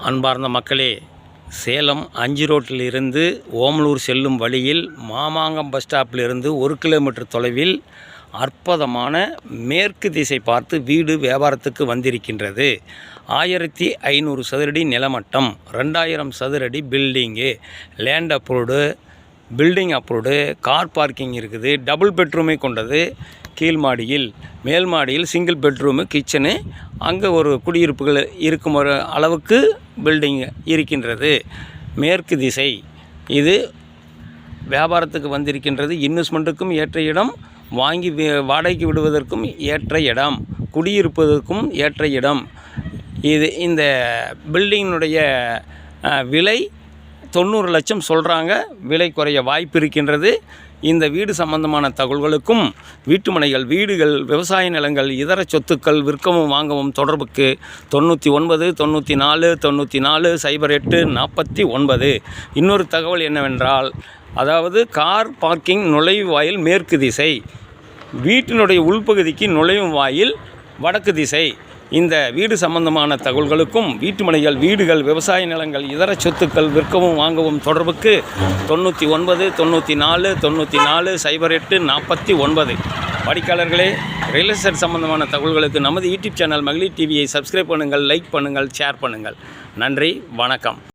அன்பார்ந்த மக்களே, சேலம் 5 ரோட்டிலிருந்து ஓமலூர் செல்லும் வழியில் மாமாங்கம் பஸ் ஸ்டாப்பிலிருந்து 1 கிலோமீட்டர் தொலைவில் அற்புதமான மேற்கு திசை பார்த்து வீடு வியாபாரத்துக்கு வந்திருக்கின்றது. 1500 சதுரடி நிலமட்டம், 2000 சதுரடி building, land approved, building approved, car parking இருக்குது. டபுள் பெட்ரூமை கொண்டது. கீழ் மாடியில், மேல் மாடியில் சிங்கிள் பெட்ரூமு, கிச்சனு, அங்கே ஒரு குடியிருப்புகள் இருக்கும் ஒரு அளவுக்கு பில்டிங் இருக்கின்றது. மேற்கு திசை இது வியாபாரத்துக்கு வந்திருக்கின்றது. இன்வெஸ்ட்மெண்ட்டுக்கும் ஏற்ற இடம், வாங்கி வாடகைக்கு விடுவதற்கும் ஏற்ற இடம், குடியிருப்பதற்கும் ஏற்ற இடம். இந்த பில்டிங்கினுடைய விலை 90 லட்சம் சொல்கிறாங்க. விலை குறைய வாய்ப்பு இருக்கின்றது. இந்த வீடு சம்பந்தமான தகவல்களுக்கும் வீட்டுமனைகள், வீடுகள், விவசாய நிலங்கள், இதர சொத்துக்கள் விற்கவும் வாங்கவும் தொடர்புக்கு 99 94 94 08 49. இன்னொரு தகவல் என்னவென்றால், அதாவது கார் பார்க்கிங் நுழைவு வாயில் மேற்கு திசை, வீட்டினுடைய உள்பகுதிக்கு நுழைவு வாயில் வடக்கு திசை. இந்த வீடு சம்பந்தமான தகவல்களுக்கும் வீட்டுமனைகள், வீடுகள், விவசாய நிலங்கள், இதர சொத்துக்கள் விற்கவும் வாங்கவும் தொடர்புக்கு 99 94 94 08 49. வாடிக்கையாளர்களே, ரியல் எஸ்டேட் சம்பந்தமான தகவல்களுக்கு நமது யூடியூப் சேனல் மகளிர் டிவியை சப்ஸ்கிரைப் பண்ணுங்கள், லைக் பண்ணுங்கள், ஷேர் பண்ணுங்கள். நன்றி, வணக்கம்.